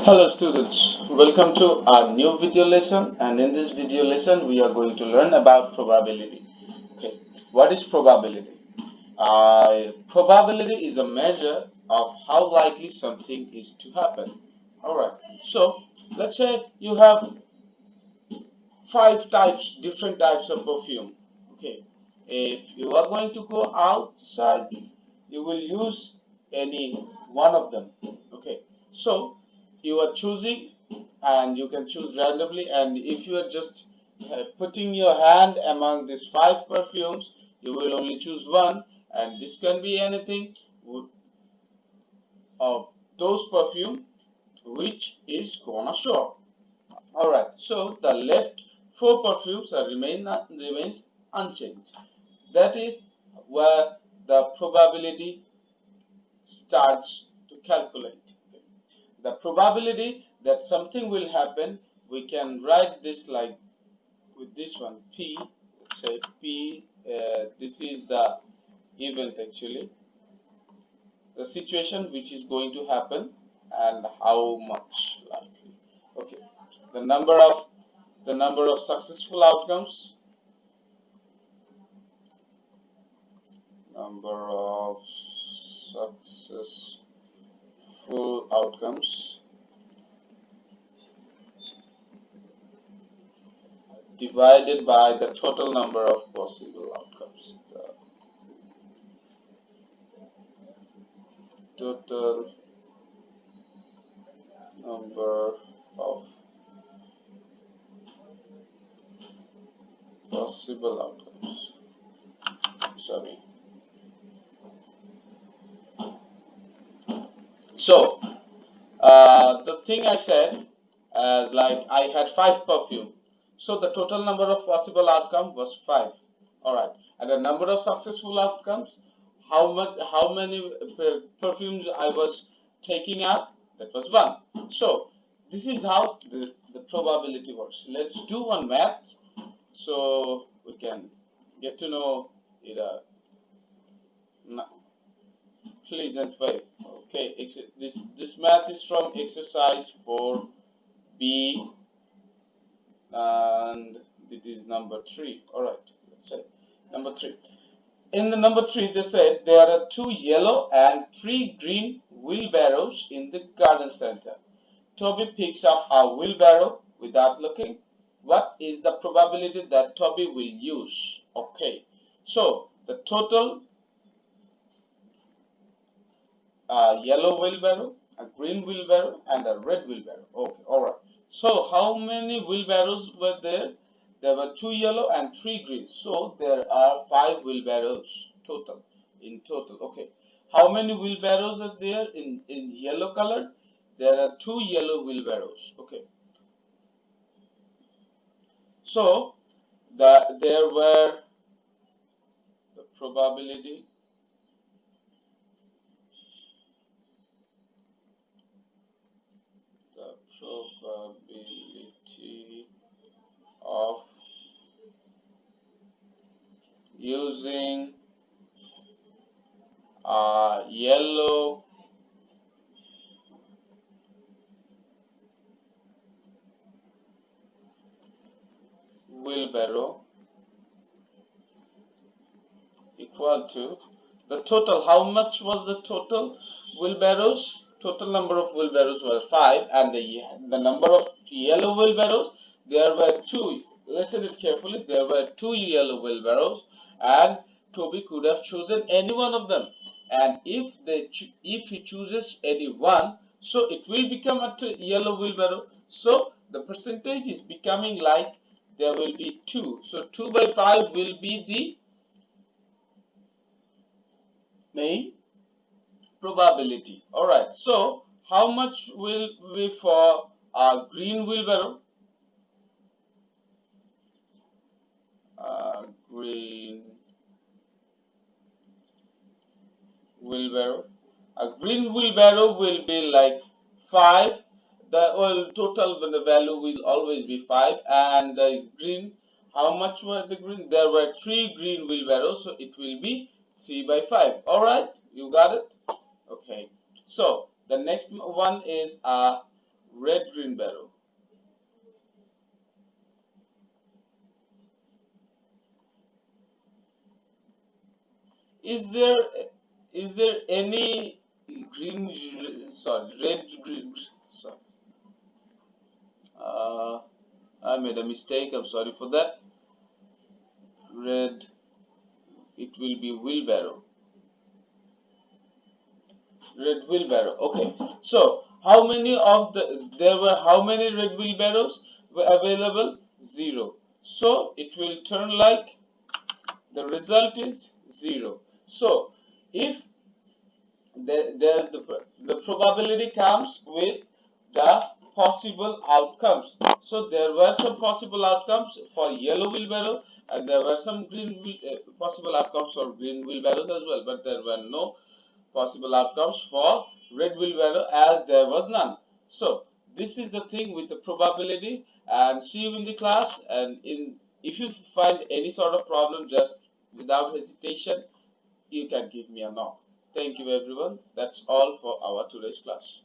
Hello students, welcome to our new video lesson, and in this video lesson we are going to learn about probability. Okay, what is probability? Probability is a measure of how likely something is to happen. Alright, so let's say you have different types of perfume. Okay, if you are going to go outside, you will use any one of them. Okay, so you are choosing and you can choose randomly, and if you are just putting your hand among these five perfumes, you will only choose one, and this can be anything of those perfume which is gonna show. Alright, so the left four perfumes remains unchanged. That is where the probability starts to calculate. The probability that something will happen, we can write this like with this one P. Let's say P. This is the event, actually, the situation which is going to happen, and how much likely. Okay, the number of successful outcomes, number of successful outcomes divided by the total number of possible outcomes. The total number of possible outcomes. Sorry. So, the thing I said, like I had five perfume. So the total number of possible outcome was five. All right, and the number of successful outcomes, how many perfumes I was taking out? That was one. So this is how the probability works. Let's do one math so we can get to know it pleasant way. Okay, this math is from exercise 4B, and it is number 3. All right, let's say number 3. In the number 3, they said there are 2 yellow and 3 green wheelbarrows in the garden center. Toby picks up a wheelbarrow without looking. What is the probability that Toby will use? Okay, so the total yellow wheelbarrow, a green wheelbarrow, and a red wheelbarrow. Okay, all right. So how many wheelbarrows were there? There were 2 yellow and 3 green. So there are 5 wheelbarrows total. In total, okay. How many wheelbarrows are there in yellow color? There are 2 yellow wheelbarrows. Okay. So there were the probability of using a yellow wheelbarrow equal to the total. How much was the total wheelbarrows? Total number of wheelbarrows was 5, and the number of yellow wheelbarrows, there were 2. Listen it carefully. There were 2 yellow wheelbarrows, and Toby could have chosen any one of them. And if he chooses any one, so it will become a yellow wheelbarrow. So the percentage is becoming like there will be 2. So 2 by 5 will be the main probability. All right, so how much will be for a green wheelbarrow? Green wheelbarrow. A green wheelbarrow will be like 5. The total the value will always be 5, and the green, how much were the green? There were 3 green wheelbarrows, so it will be 3 by 5. All right, you got it. Okay, so the next one is red green barrow. Is there any red green, sorry, uh, I made a mistake, I'm sorry for that. Red, it will be wheelbarrow. Red wheelbarrow. Okay. So how many of there were how many red wheelbarrows were available? Zero. So it will turn like the result is zero. So if there's the probability comes with the possible outcomes. So there were some possible outcomes for yellow wheelbarrow, and there were some possible outcomes for green wheelbarrows as well, but there were no possible outcomes for red wheelbarrow as there was none. So this is the thing with the probability, and see you in the class. And in if you find any sort of problem, just without hesitation you can give me a knock. Thank you everyone. That's all for our today's class.